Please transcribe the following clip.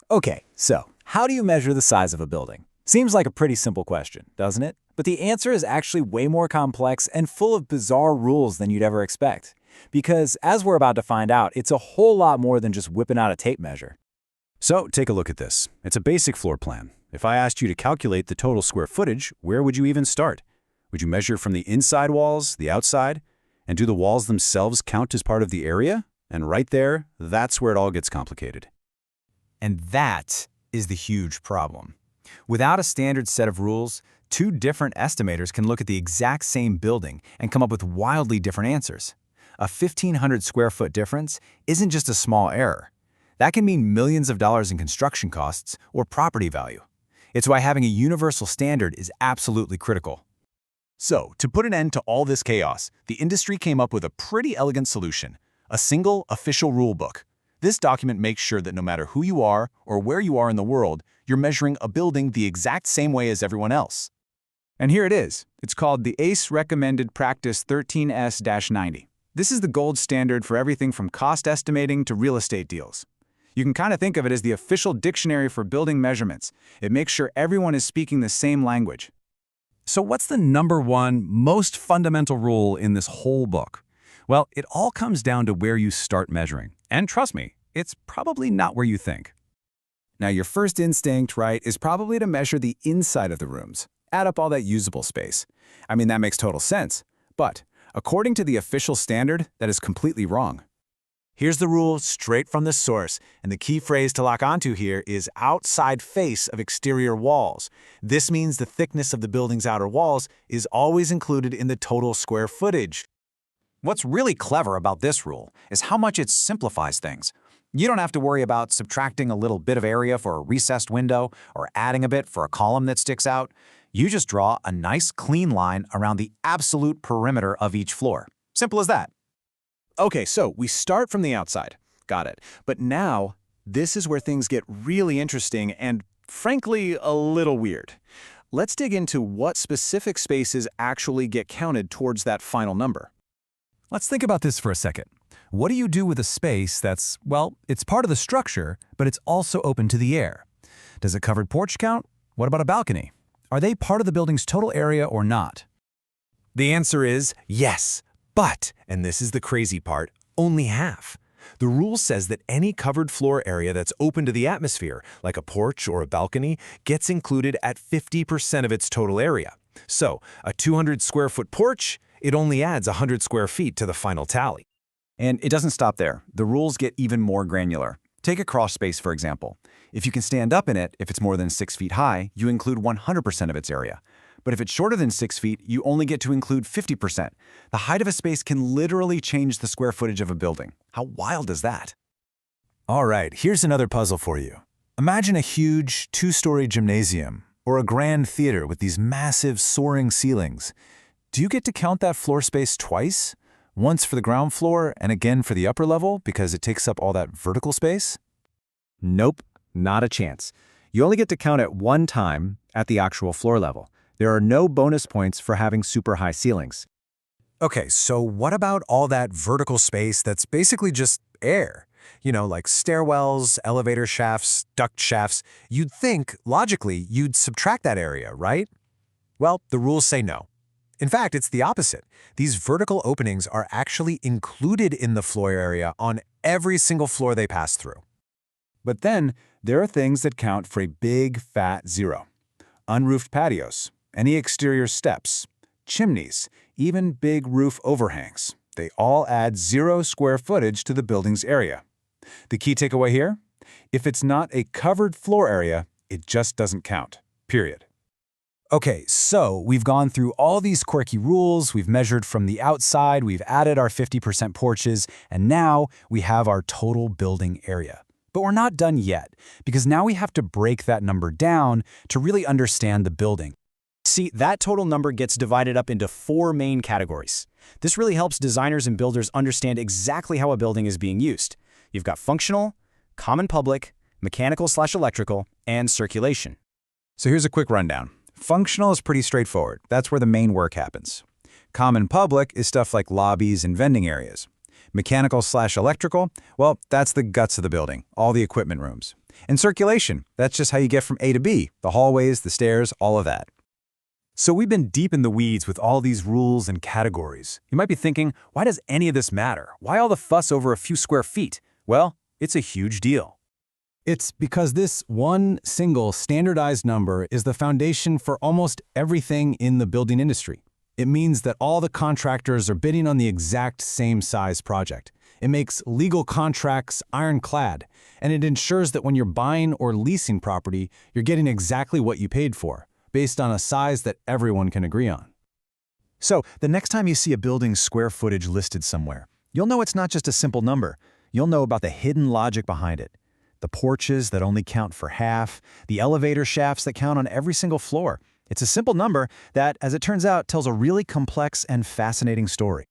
Okay, so how do you measure the size of a building? Seems like a pretty simple question, doesn't it? But the answer is actually way more complex and full of bizarre rules than you'd ever expect. Because, as we're about to find out, it's a whole lot more than just whipping out a tape measure. So, take a look at this. It's a basic floor plan. If I asked you to calculate the total square footage, where would you even start? Would you measure from the inside walls, the outside? And do the walls themselves count as part of the area? And right there, that's where it all gets complicated. And that is the huge problem. Without a standard set of rules, two different estimators can look at the exact same building and come up with wildly different answers. A 1,500 square foot difference isn't just a small error. That can mean millions of dollars in construction costs or property value. It's why having a universal standard is absolutely critical. So, to put an end to all this chaos, the industry came up with a pretty elegant solution: a single official rule book. This document makes sure that no matter who you are or where you are in the world, you're measuring a building the exact same way as everyone else. And here it is. It's called the AACE Recommended Practice 13S-90. This is the gold standard for everything from cost estimating to real estate deals. You can kind of think of it as the official dictionary for building measurements. It makes sure everyone is speaking the same language. So what's the #1 most fundamental rule in this whole book? Well, it all comes down to where you start measuring. And trust me, it's probably not where you think. Now, your first instinct, right, is probably to measure the inside of the rooms. Add up all that usable space. I mean, that makes total sense. But according to the official standard, that is completely wrong. Here's the rule straight from the source, and the key phrase to lock onto here is outside face of exterior walls. This means the thickness of the building's outer walls is always included in the total square footage. What's really clever about this rule is how much it simplifies things. You don't have to worry about subtracting a little bit of area for a recessed window or adding a bit for a column that sticks out. You just draw a nice clean line around the absolute perimeter of each floor. Simple as that. Okay, so we start from the outside. Got it. But now, this is where things get really interesting and, frankly, a little weird. Let's dig into what specific spaces actually get counted towards that final number. Let's think about this for a second. What do you do with a space that's, well, it's part of the structure, but it's also open to the air? Does a covered porch count? What about a balcony? Are they part of the building's total area or not? The answer is yes, but, and this is the crazy part, only half. The rule says that any covered floor area that's open to the atmosphere, like a porch or a balcony, gets included at 50% of its total area. So, a 200 square foot porch, it only adds 100 square feet to the final tally. And it doesn't stop there. The rules get even more granular. Take a crawl space, for example. If you can stand up in it, if it's more than 6 feet high, you include 100% of its area. But if it's shorter than 6 feet, you only get to include 50%. The height of a space can literally change the square footage of a building. How wild is that? All right, here's another puzzle for you. Imagine a huge 2-story gymnasium or a grand theater with these massive soaring ceilings. Do you get to count that floor space twice? Once for the ground floor and again for the upper level because it takes up all that vertical space? Nope, not a chance. You only get to count it one time at the actual floor level. There are no bonus points for having super high ceilings. Okay, so what about all that vertical space that's basically just air? You know, like stairwells, elevator shafts, duct shafts. You'd think, logically, you'd subtract that area, right? Well, the rules say no. In fact, it's the opposite. These vertical openings are actually included in the floor area on every single floor they pass through. But then, there are things that count for a big, fat zero. Unroofed patios, any exterior steps, chimneys, even big roof overhangs. They all add 0 square footage to the building's area. The key takeaway here? If it's not a covered floor area, it just doesn't count. Period. Okay, so we've gone through all these quirky rules, we've measured from the outside, we've added our 50% porches, and now we have our total building area. But we're not done yet, because now we have to break that number down to really understand the building. See, that total number gets divided up into 4 main categories. This really helps designers and builders understand exactly how a building is being used. You've got functional, common public, mechanical/electrical, and circulation. So here's a quick rundown. Functional is pretty straightforward. That's where the main work happens. Common public is stuff like lobbies and vending areas. Mechanical/electrical, well, that's the guts of the building, all the equipment rooms. And circulation, that's just how you get from A to B, the hallways, the stairs, all of that. So we've been deep in the weeds with all these rules and categories. You might be thinking, why does any of this matter? Why all the fuss over a few square feet? Well, it's a huge deal. It's because this one single standardized number is the foundation for almost everything in the building industry. It means that all the contractors are bidding on the exact same size project. It makes legal contracts ironclad, and it ensures that when you're buying or leasing property, you're getting exactly what you paid for, based on a size that everyone can agree on. So, the next time you see a building's square footage listed somewhere, you'll know it's not just a simple number. You'll know about the hidden logic behind it. The porches that only count for half, the elevator shafts that count on every single floor. It's a simple number that, as it turns out, tells a really complex and fascinating story.